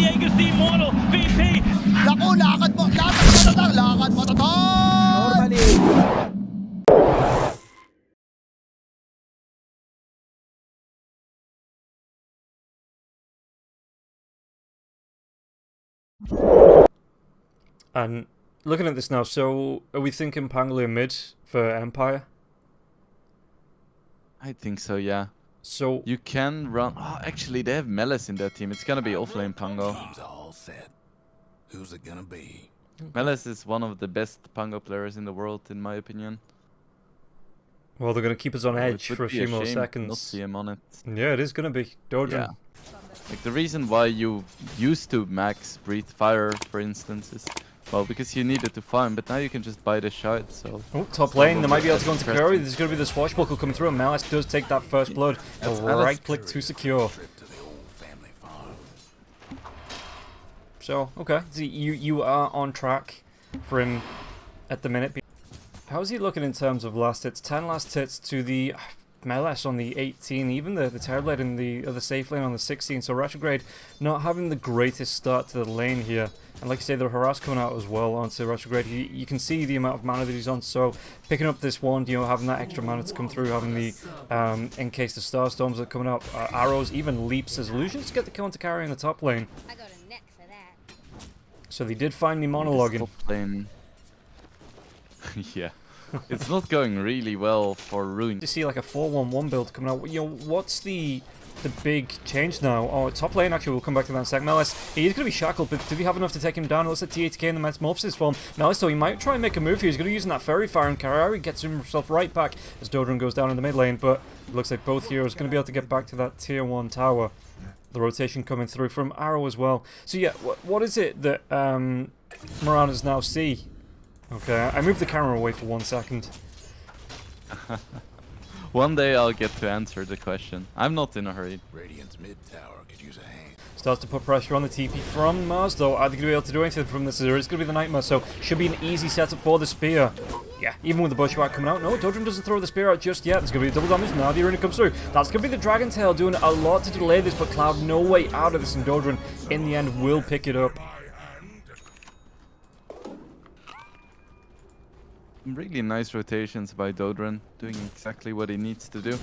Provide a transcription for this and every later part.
Diego's the immortal VP. Naku, lakad mo tatang, lakad mo tatang! Normally. And looking at this now, so are we thinking Pangolier mid for Empire? I think so, yeah. So You can run... Oh, actually, they have Melis in their team. It's gonna be offlane Pango. Team's all set. Who's it gonna be? Melis is one of the best Pango players in the world, in my opinion. well, they're gonna keep us on So it edge would for a be few more shame to Not seconds. see him on it. Yeah, it is gonna be Dodron. Yeah. Like the reason why you used to max breathe fire, for instance, is well because you needed to farm, but now you can just buy the shot. So Oh, top lane, they might be able to go into Interesting. Curry. There's going to be the swashbuckle coming through, and Malice does take that first blood. A That's Malice. right click to secure. Trip to the old family farm. So, okay, so you are on track for him at the minute. How's he looking in terms of last hits? 10 last hits to the Melis on the 18, even the Terrorblade in the other safe lane on the 16. So Retrograde not having the greatest start to the lane here. And like I say, the harass coming out as well onto Retrograde. You can see the amount of mana that he's on. So picking up this wand, you know, having that extra mana to come through, having the in case the Starstorms are coming up, arrows, even leaps as illusions to get the kill to carry in the top lane. I got a neck for that. So they did find me monologuing. top lane. Yeah, it's not going really well for Rune. To see like a 4-1-1 build coming out. You know, what's the big change now? Oh, top lane, actually, we'll come back to that in a sec. Melis, he is going to be shackled, but did he have enough to take him down? It looks like T8K in the Metamorphosis form. Melis, though, he might try and make a move here. He's going to be using that Fairy Fire, and Karari gets himself right back as Dodron goes down in the mid lane, but it looks like both heroes are going to be able to get back to that tier 1 tower. The rotation coming through from Arrow as well. So yeah, what is it that Maranas now see? Okay, I moved the camera away for 1 second. One day I'll get to answer the question. I'm not in a hurry. Radiant's mid tower could use a hand. Starts to put pressure on the TP from Mars, though. Are they going to be able to do anything from this? It's going to be the Nightmare, so should be an easy setup for the Spear. Yeah, even with the Bushwhack coming out. No, Dodron doesn't throw the Spear out just yet. There's going to be double damage. Now the Rune comes through. That's going to be the Dragon Tail doing a lot to delay this, but Cloud no way out of this, and Dodron, in the end, will pick it up. Really nice rotations by Dodron, doing exactly what he needs to do.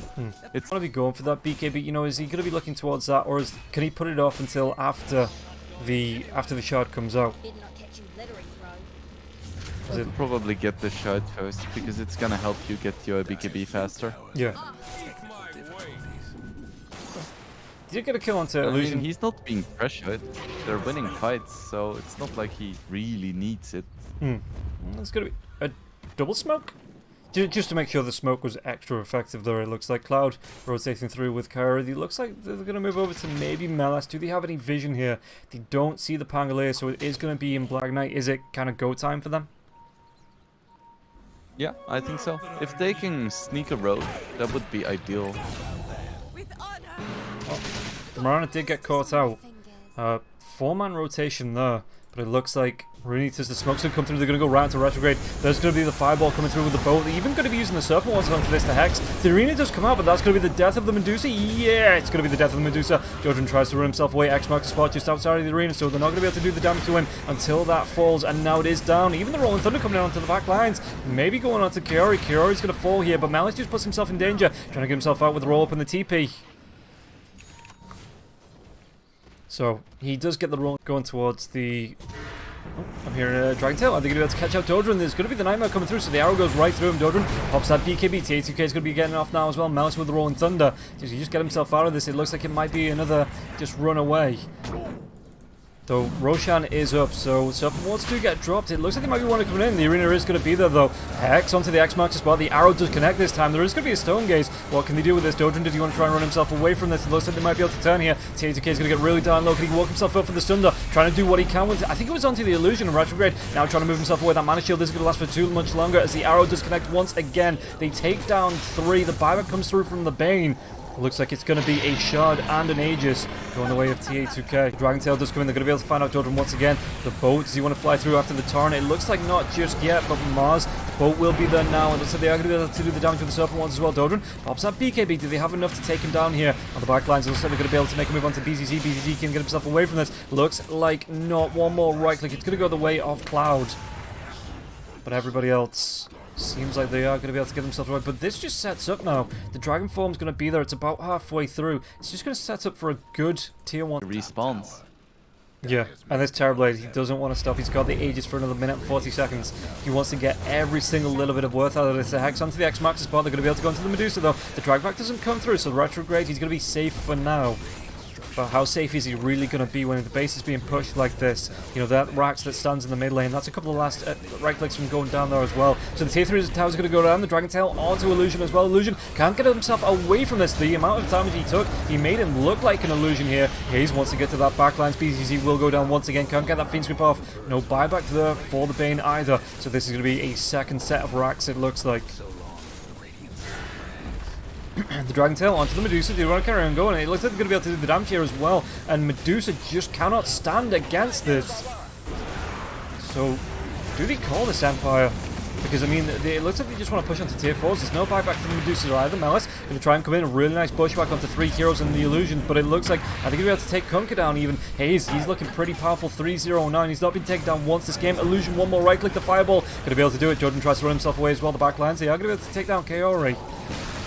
It's going to be going for that BKB. You know, is he going to be looking towards that, or can he put it off until after the shard comes out? Did not catch you littering, bro. I'll probably get the shot first, because it's gonna help you get your BKB faster. Yeah. Did you get a kill onto I mean, Illusion? he's not being pressured. They're winning fights, so it's not like he really needs it. It's going to be a double smoke? Just to make sure the smoke was extra effective there, it looks like. Cloud rotating through with Kyra. It looks like they're going to move over to maybe Melis. Do they have any vision here? They don't see the Pangolier, so it is going to be in Black Knight. Is it kind of go time for them? Yeah, I think so. If they can sneak a road, that would be ideal. The Marana did get caught out. 4-man rotation there. But it looks like Rune, as the smoke's going to come through, they're going to go right into Retrograde. There's going to be the Fireball coming through with the boat. They're even going to be using the Serpent once for this to Hex. The Arena does come out, but that's going to be the death of the Medusa. Yeah, it's going to be the death of the Medusa. Dodron tries to run himself away. X marks the spot just outside of the arena, so they're not going to be able to do the damage to him until that falls. And now it is down. Even the Rolling Thunder coming down onto the back lines. Maybe going on to Kiori. Kiori's going to fall here, but Melis just puts himself in danger, trying to get himself out with the roll up in the TP. So he does get the roll going towards the... Oh, I'm hearing a Dragon Tail. Are they going to be able to catch out Dodron? There's going to be the Nightmare coming through, so the arrow goes right through him. Dodron pops that BKB. T2K is going to be getting off now as well. Melis with the Rolling Thunder. Does he just get himself out of this? It looks like it might be another just run away. Though Roshan is up, so Serpent Wards do get dropped. It looks like there might be one coming in. The arena is going to be there, though. Hex onto the X marks the spot. The arrow does connect this time. There is going to be a Stone Gaze. What can they do with this? Dodron, does he want to try and run himself away from this? It looks like they might be able to turn here. T2K is going to get really down low. Can he walk himself up for the Stunder? Trying to do what he can with it. I think it was onto the Illusion of Retrograde. Now trying to move himself away. That Mana Shield isn't going to last for too much longer as the arrow does connect once again. They take down 3. The buyback comes through from the Bane. Looks like it's going to be a Shard and an Aegis going the way of TA2K. Dragon Tail does come in. They're going to be able to find out Dodron once again. The boat, does he want to fly through after the Tarn? It looks like not just yet, but Mars Boat will be there now, and it looks like they are going to be able to do the damage with the Serpent ones as well. Doldrin pops that BKB. Do they have enough to take him down here on the back lines? It looks like they're going to be able to make a move onto BZZ. BZZ can get himself away from this. Looks like not. One more right click. It's going to go the way of Cloud. But everybody else seems like they are going to be able to get themselves away. But this just sets up now. The Dragon Form's going to be there. It's about halfway through. It's just going to set up for a good tier 1. Respawns. Yeah, and this Terrorblade, he doesn't want to stop. He's got the Aegis for another minute and 40 seconds. He wants to get every single little bit of worth out of this. The Hex onto the X-Max spot. They're going to be able to go into the Medusa, though. The dragback doesn't come through, so the Retrograde, he's going to be safe for now. But how safe is he really going to be when the base is being pushed like this? You know, that Rax that stands in the mid lane, that's a couple of last right clicks from going down there as well. So the tier 3 tower's going to go down, the Dragon Tail onto Illusion as well. Illusion can't get himself away from this. The amount of damage he took, he made him look like an Illusion here. Hayes wants to get to that backline. BZZ will go down once again, can't get that Fiend Sweep off. No buyback there for the Bane either. So this is going to be a second set of Rax, it looks like. The Dragon Tail onto the Medusa. They want to carry on going. It looks like they're going to be able to do the damage here as well. And Medusa just cannot stand against this. So, do they call this Empire? Because, I mean, it looks like they just want to push onto tier 4s. There's no buyback from the Medusa either. Melis going to try and come in. A really nice bushwhack onto 3 heroes in the Illusion. But it looks like I think they're going to be able to take Kunkka down even. Hayes, he's looking pretty powerful. 3-0-9. He's not been taken down once this game. Illusion, one more right click. The Fireball. Going to be able to do it. Jordan tries to run himself away as well. The backlines. They are going to be able to take down Kaori.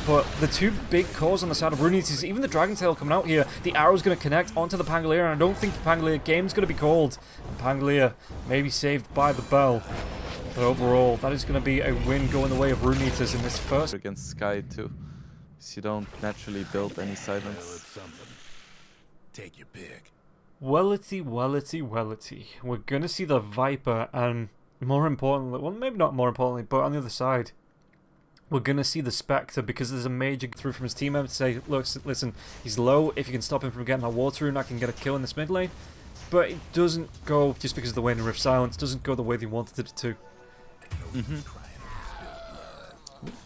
But the two big cores on the side of Rune is even the Dragon Tail coming out here. The arrow's going to connect onto the Pangolier, and I don't think the Pangolier game's going to be called. And Pangolier may be saved by the bell. But overall, that is going to be a win going the way of Rune Eaters in this first. Against Sky too. So you don't naturally build any silence. Take your pick. Wellity. We're going to see the Viper, and more importantly, well, maybe not more importantly, but on the other side, we're going to see the Spectre, because there's a major through from his team member to say, look, listen, he's low. If you can stop him from getting a water rune, I can get a kill in this mid lane. But it doesn't go, just because of the Waning Rift Silence, doesn't go the way they wanted it to.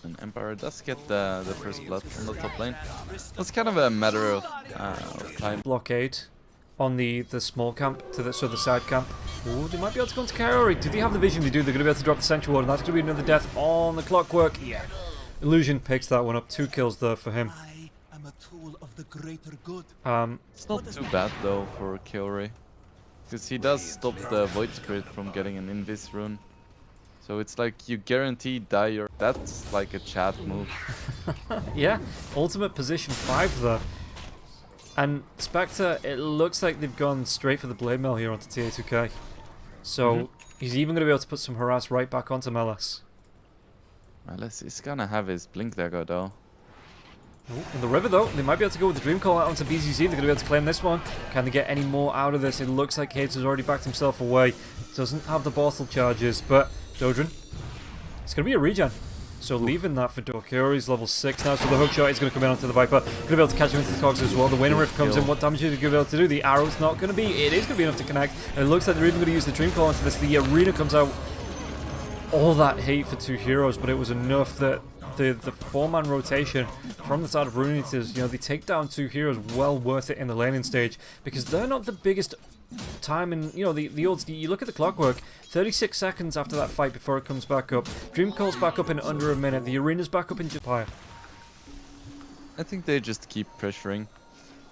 And Empire does get the first blood on the top lane. It's kind of a matter of time. Blockade on the small camp, to the side camp. Ooh, they might be able to go into Kaori. Do they have the vision? They do. They're going to be able to drop the Sentry Ward, and that's going to be another death on the Clockwork. Yeah. Illusion picks that one up. 2 kills there for him. I am a tool of the greater good. It's not too bad though for Kaori, because he does stop the Void Spirit from getting an Invis rune. So it's like you guarantee die, or that's like a chat move. Yeah, ultimate position 5 there. And Spectre, it looks like they've gone straight for the Blade Mail here onto TA2K. So he's even going to be able to put some harass right back onto Melis. Melis is gonna have his Blink Dagger though. Ooh, in the river though, they might be able to go with the Dream Call out onto BZZ. They're going to be able to claim this one. Can they get any more out of this? It looks like Hades has already backed himself away. Doesn't have the bottle charges, but Dodrin, it's going to be a regen. So leaving that for Kaori's level 6 now, so the hook shot is going to come in onto the Viper. Going to be able to catch him into the cogs as well. The Waning Rift comes in. What damage is he going to be able to do? The arrow's not going to be. It is going to be enough to connect. And it looks like they're even going to use the Dream Call onto this. The Arena comes out. All that hate for 2 heroes, but it was enough that the 4-man rotation from the side of Rune Eaters, you know, they take down 2 heroes, well worth it in the laning stage, because they're not the biggest time in, you know, the odds. You look at the Clockwork, 36 seconds after that fight before it comes back up. Dream Call's back up in under a minute. The Arena's back up in just fire. I think they just keep pressuring.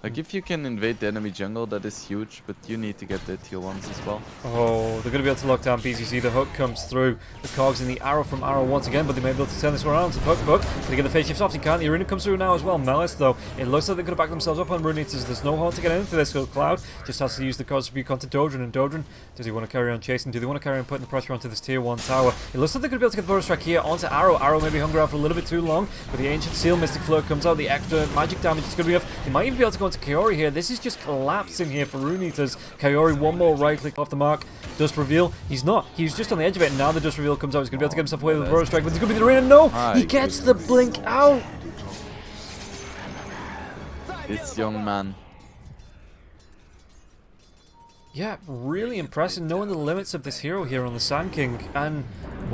Like, if you can invade the enemy jungle, that is huge, but you need to get the tier 1s as well. Oh, they're going to be able to lock down BZZ. The hook comes through. The cogs in the arrow from Arrow once again, but they may be able to turn this one around. So Puck, can they get the phase shifts off? He can't. The Arena comes through now as well. Melis, though, it looks like they're going to back themselves up on Rune Eaters. There's no hard to get into this. So Cloud just has to use the cards to be onto Dodrin. And Dodrin, does he want to carry on chasing? Do they want to carry on putting the pressure onto this tier 1 tower? It looks like they're going to be able to get the bonus strike here onto Arrow. Arrow maybe hung around for a little bit too long, but the Ancient Seal, Mystic Flow comes out. The extra magic damage is going to be enough. They might even be able to go into Kaori here. This is just collapsing here for Rune Eaters. Kaori, one more right click off the mark. Dust Reveal. He's not. He's just on the edge of it. And now the Dust Reveal comes out. He's going to be able to get himself away with the Burrow Strike, but it's going to be the Arena. No! He gets the blink out! This young man. Yeah, really impressive, knowing the limits of this hero here on the Sand King. And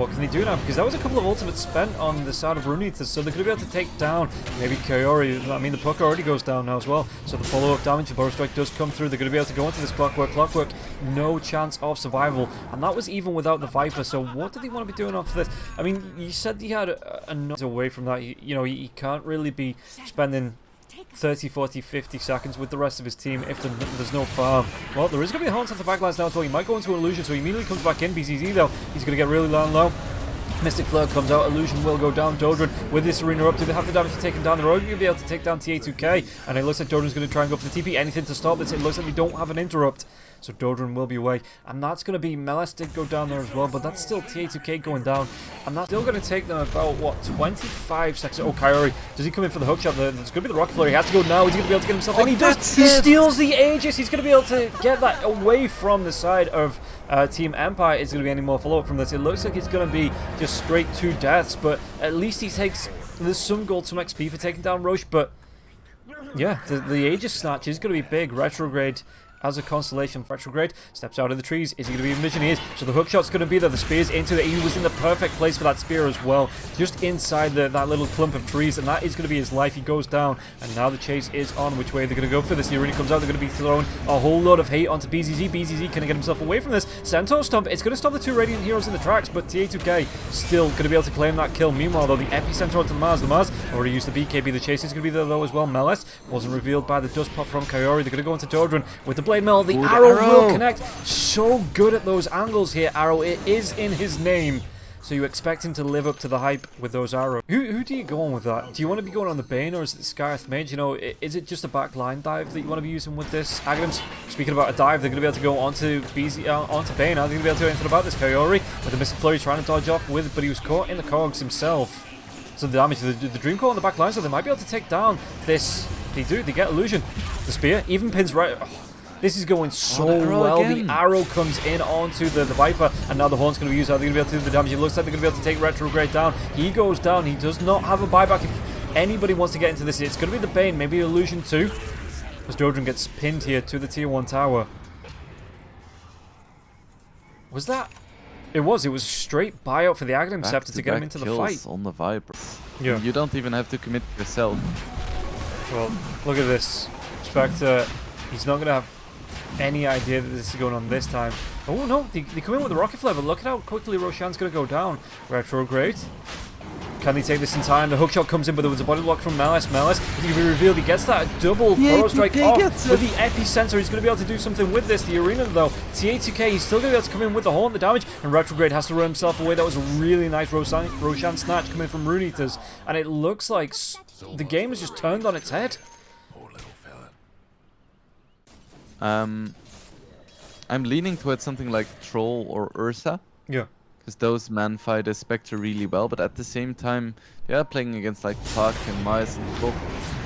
what can they do now? Because that was a couple of ultimates spent on the side of Rune, so they're going to be able to take down maybe Coyote. I mean, the puck already goes down now as well, so the follow-up damage, the Burrow Strike does come through. They're going to be able to go into this Clockwork. Clockwork, no chance of survival, and that was even without the Viper, so what do they want to be doing after this? I mean, you said he had a noise away from that. You know, he can't really be spending 30, 40, 50 seconds with the rest of his team if there's no farm. Well, there is going to be the Haunts at the backlines now as well. He might go into Illusion, so he immediately comes back in. BCZ, though, he's going to get really low. Mystic Flare comes out, Illusion will go down. Dodron with this arena up, do they have the damage to take him down? They're only going to be able to take down TA2K, and it looks like Dodron's going to try and go for the TP. Anything to stop this. It looks like we don't have an interrupt, so Dodron will be away, and that's going to be Meles did go down there as well, but that's still TA2K going down, and that's still going to take them about, what, 25 seconds. Oh, Coyote, does he come in for the hookshot? There's going to be the Rocket Flare. He has to go now. He's going to be able to get himself in. He does. He steals the Aegis. He's going to be able to get that away from the side of Team Empire. Is going to be any more follow-up from this? It looks like it's going to be just straight 2 deaths, but at least he takes, there's some gold, some XP for taking down Roche, but yeah, the Aegis snatch is going to be big. Retrograde as a constellation. Retrograde steps out of the trees. Is he going to be in vision? He is. So the hookshot's going to be there. The spear's into it. He was in the perfect place for that spear as well. Just inside that little clump of trees, and that is going to be his life. He goes down, and now the chase is on. Which way they're going to go for this? The arena comes out. They're going to be throwing a whole lot of hate onto BZZ. BZZ can get himself away from this. Centaur Stomp. It's going to stop the 2 Radiant Heroes in the tracks, but TA2K still going to be able to claim that kill. Meanwhile, though, the Epicenter onto the Mars. The Mars already used the BKB. The chase is going to be there, though, as well. Meles wasn't revealed by the dust pop from Coyote. They're going to go into Dodron with the Blade Mail. The arrow will connect. So good at those angles here, Arrow. It is in his name, so you expect him to live up to the hype with those arrows. Who do you go on with that? Do you want to be going on the Bane, or is it Skyeth Mage? You know, is it just a backline dive that you want to be using with this? Aghanim's, speaking about a dive, they're going to be able to go onto onto Bane. Are they going to be able to do anything about this? Coyote with the Mystic Flurry trying to dodge off with, but he was caught in the cogs himself. So the damage to the Dream Core on the back line, so they might be able to take down this. They do, they get Illusion. The spear even pins right. Oh, this is going so well. Again. The arrow comes in onto the Viper, and now the Horn's going to be used. Are they going to be able to do the damage? It looks like they're going to be able to take Retrograde down. He goes down. He does not have a buyback. If anybody wants to get into this, it's going to be the Bane, maybe Illusion too, as Dodron gets pinned here to the tier 1 tower. Was that? It was straight buyout for the Aghanim Scepter to get him into the fight. On the Viper. Yeah. You don't even have to commit yourself. Well, look at this. Spectre, he's not going to have any idea that this is going on this time. Oh no, they come in with the Rocket Flare, but look at how quickly Roshan's going to go down. Retrograde. Can they take this in time? The hookshot comes in, but there was a body block from Meles. Meles, if he can be revealed, he gets that double Burrow Strike off with the Epicenter. He's going to be able to do something with this. The arena, though, TA2K, he's still going to be able to come in with the Haunt, the damage, and Retrograde has to run himself away. That was a really nice Roshan snatch coming from Rune Eaters, and it looks like the game has just turned on its head. Poor little fella. I'm leaning towards something like Troll or Ursa. Yeah. Because those man fight a Spectre really well, but at the same time, they are playing against like Puck and Mice and Book.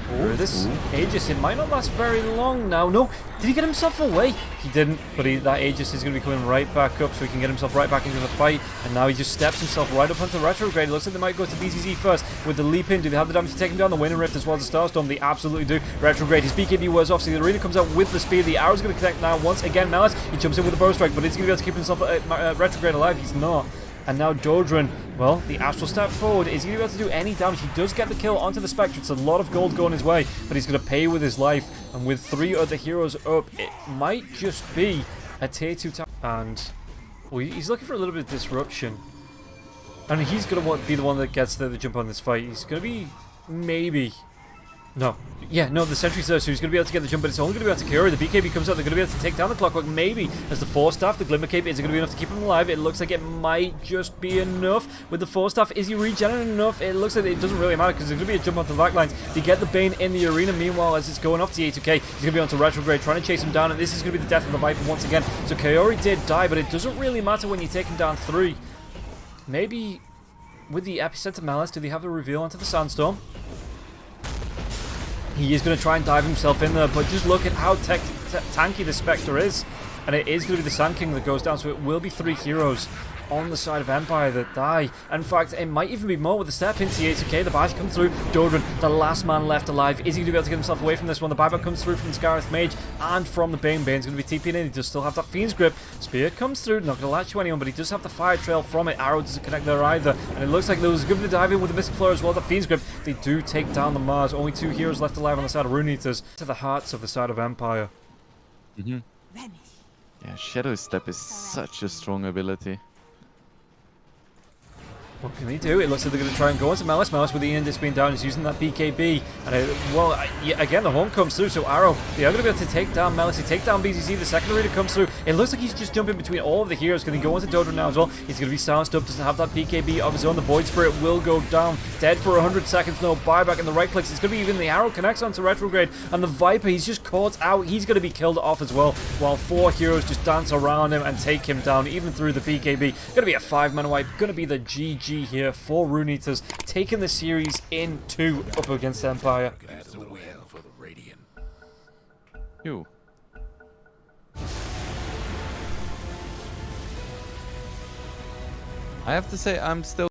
Oh, this Aegis, it might not last very long now. No, did he get himself away? He didn't, but that Aegis is going to be coming right back up, so he can get himself right back into the fight. And now he just steps himself right up onto Retrograde. It looks like they might go to BZZ first with the leap in. Do they have the damage to take him down? The Winter Rift as well as the Starstorm. They absolutely do. Retrograde, his BKB wears off, so the arena comes out with the spear. The arrow's going to connect now once again. Meles, he jumps in with a Burrow Strike, but he's going to be able to keep himself Retrograde alive. He's not. And now Dodron, well, the Astral step forward. Is he going to be able to do any damage? He does get the kill onto the Spectre. It's a lot of gold going his way, but he's going to pay with his life. And with 3 other heroes up, it might just be a tier 2 tower. And well, he's looking for a little bit of disruption. And he's going to be the one that gets the jump on this fight. He's going to be maybe... No. Yeah, no, the sentry's there, so he's going to be able to get the jump, but it's only going to be able to carry. The BKB comes out, they're going to be able to take down the Clockwork, maybe, as the Force Staff, the Glimmer Cape, is it going to be enough to keep him alive? It looks like it might just be enough with the Force Staff. Is he regenerating enough? It looks like it doesn't really matter, because there's going to be a jump onto the backlines. They get the Bane in the arena, meanwhile, as it's going off to A2K, he's going to be onto Retrograde, trying to chase him down, and this is going to be the death of the Viper once again. So Coyote did die, but it doesn't really matter when you take him down 3. Maybe with the Epicenter Meles, do they have the reveal onto the Sandstorm? He is going to try and dive himself in there, but just look at how tanky the Spectre is. And it is going to be the Sand King that goes down, so it will be 3 heroes. on the side of Empire that die. In fact, it might even be more with the step into the A2K. The buyback comes through. Dodron, the last man left alive. Is he going to be able to get himself away from this one? The buyback comes through from the Scarith Mage and from the Bane. Bane's going to be TPing in. He does still have that Fiend's Grip. Spear comes through. Not going to latch to anyone, but he does have the Fire Trail from it. Arrow doesn't connect there either. And it looks like there was a good bit of diving with the Mystic Flare as well. The Fiend's Grip. They do take down the Mars. Only 2 heroes left alive on the side of Rune Eaters. To the hearts of the side of Empire. Yeah, Shadow Step is such a strong ability. What can they do? It looks like they're going to try and go into Melis. Melis with the Indis being down is using that BKB. And again, the home comes through. So Arrow, they are going to be able to take down Melis. They take down BZZ. The secondary that comes through. It looks like he's just jumping between all of the heroes. Can he go into Dodron now as well? He's going to be silenced up. Doesn't have that BKB of his own. The Void Spirit will go down. Dead for 100 seconds. No buyback in the right clicks. It's going to be even the Arrow connects onto Retrograde. And the Viper, he's just caught out. He's going to be killed off as well. While 4 heroes just dance around him and take him down. Even through the BKB. Going to be a 5-man wipe. Going to be the GG here for Rune Eaters, taking the series in 2 up against Empire. That's a win for the Radiant. You. I have to say, I'm still...